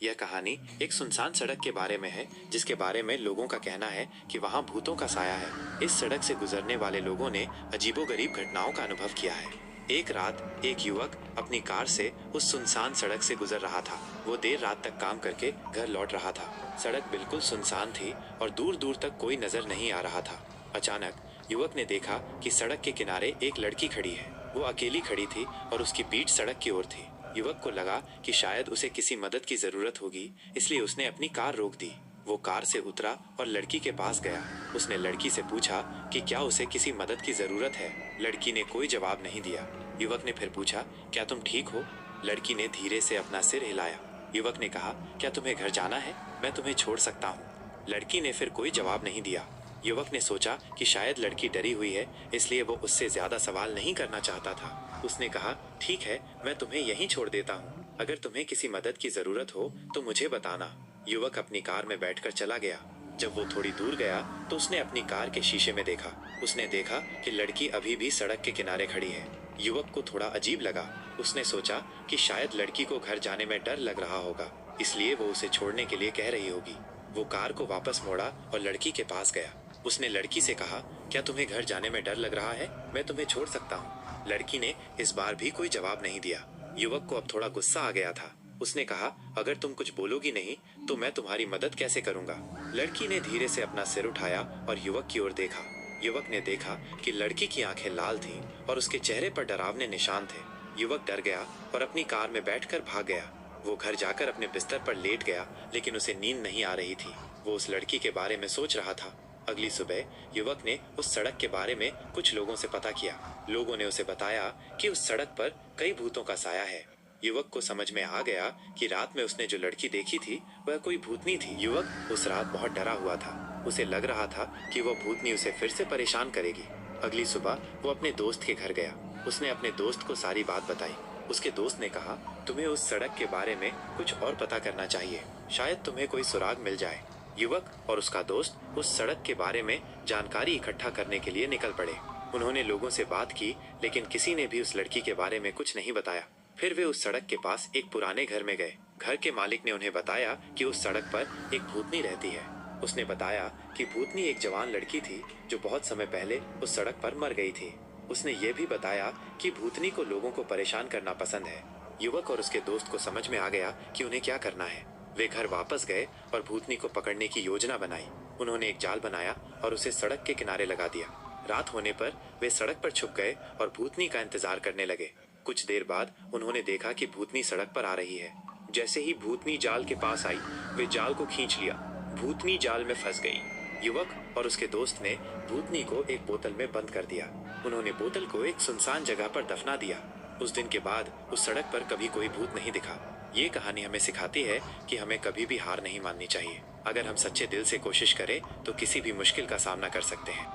यह कहानी एक सुनसान सड़क के बारे में है, जिसके बारे में लोगों का कहना है कि वहां भूतों का साया है। इस सड़क से गुजरने वाले लोगों ने अजीबोगरीब घटनाओं का अनुभव किया है। एक रात एक युवक अपनी कार से उस सुनसान सड़क से गुजर रहा था। वो देर रात तक काम करके घर लौट रहा था। सड़क बिल्कुल सुनसान थी और दूर दूर तक कोई नजर नहीं आ रहा था। अचानक युवक ने देखा कि सड़क के किनारे एक लड़की खड़ी है। वो अकेली खड़ी थी और उसकी पीठ सड़क की ओर थी। युवक को लगा कि शायद उसे किसी मदद की जरूरत होगी, इसलिए उसने अपनी कार रोक दी। वो कार से उतरा और लड़की के पास गया। उसने लड़की से पूछा कि क्या उसे किसी मदद की जरूरत है। लड़की ने कोई जवाब नहीं दिया। युवक ने फिर पूछा, क्या तुम ठीक हो? लड़की ने धीरे से अपना सिर हिलाया। युवक ने कहा, क्या तुम्हें घर जाना है? मैं तुम्हें छोड़ सकता हूँ। लड़की ने फिर कोई जवाब नहीं दिया। युवक ने सोचा कि शायद लड़की डरी हुई है, इसलिए वो उससे ज्यादा सवाल नहीं करना चाहता था। उसने कहा, ठीक है, मैं तुम्हें यहीं छोड़ देता हूँ। अगर तुम्हें किसी मदद की जरूरत हो तो मुझे बताना। युवक अपनी कार में बैठकर चला गया। जब वो थोड़ी दूर गया तो उसने अपनी कार के शीशे में देखा। उसने देखा कि लड़की अभी भी सड़क के किनारे खड़ी है। युवक को थोड़ा अजीब लगा। उसने सोचा कि शायद लड़की को घर जाने में डर लग रहा होगा, इसलिए वो उसे छोड़ने के लिए कह रही होगी। वो कार को वापस मोड़ा और लड़की के पास गया। उसने लड़की से कहा, क्या तुम्हें घर जाने में डर लग रहा है? मैं तुम्हें छोड़ सकता हूँ। लड़की ने इस बार भी कोई जवाब नहीं दिया। युवक को अब थोड़ा गुस्सा आ गया था। उसने कहा, अगर तुम कुछ बोलोगी नहीं तो मैं तुम्हारी मदद कैसे करूंगा? लड़की ने धीरे से अपना सिर उठाया और युवक की ओर देखा। युवक ने देखा कि लड़की की आंखें लाल थीं और उसके चेहरे पर डरावने निशान थे। युवक डर गया और अपनी कार में बैठकर भाग गया। वो घर जाकर अपने बिस्तर पर लेट गया, लेकिन उसे नींद नहीं आ रही थी। वो उस लड़की के बारे में सोच रहा था। अगली सुबह युवक ने उस सड़क के बारे में कुछ लोगों से पता किया। लोगों ने उसे बताया कि उस सड़क पर कई भूतों का साया है। युवक को समझ में आ गया कि रात में उसने जो लड़की देखी थी वह कोई भूतनी थी। युवक उस रात बहुत डरा हुआ था। उसे लग रहा था कि वह भूतनी उसे फिर से परेशान करेगी। अगली सुबह वो अपने दोस्त के घर गया। उसने अपने दोस्त को सारी बात बताई। उसके दोस्त ने कहा, तुम्हें उस सड़क के बारे में कुछ और पता करना चाहिए, शायद तुम्हें कोई सुराग मिल जाए। युवक और उसका दोस्त उस सड़क के बारे में जानकारी इकट्ठा करने के लिए निकल पड़े। उन्होंने लोगों से बात की, लेकिन किसी ने भी उस लड़की के बारे में कुछ नहीं बताया। फिर वे उस सड़क के पास एक पुराने घर में गए। घर के मालिक ने उन्हें बताया कि उस सड़क पर एक भूतनी रहती है। उसने बताया कि भूतनी एक जवान लड़की थी जो बहुत समय पहले उस सड़क पर मर गई थी। उसने ये भी बताया कि भूतनी को लोगों को परेशान करना पसंद है। युवक और उसके दोस्त को समझ में आ गया कि उन्हें क्या करना है। वे घर वापस गए और भूतनी को पकड़ने की योजना बनाई। उन्होंने एक जाल बनाया और उसे सड़क के किनारे लगा दिया। रात होने पर वे सड़क पर छुप गए और भूतनी का इंतजार करने लगे। कुछ देर बाद उन्होंने देखा कि भूतनी सड़क पर आ रही है। जैसे ही भूतनी जाल के पास आई, वे जाल को खींच लिया। भूतनी जाल में फंस गई। युवक और उसके दोस्त ने भूतनी को एक बोतल में बंद कर दिया। उन्होंने बोतल को एक सुनसान जगह पर दफना दिया। उस दिन के बाद उस सड़क पर कभी कोई भूत नहीं दिखा। ये कहानी हमें सिखाती है कि हमें कभी भी हार नहीं माननी चाहिए। अगर हम सच्चे दिल से कोशिश करें तो किसी भी मुश्किल का सामना कर सकते हैं।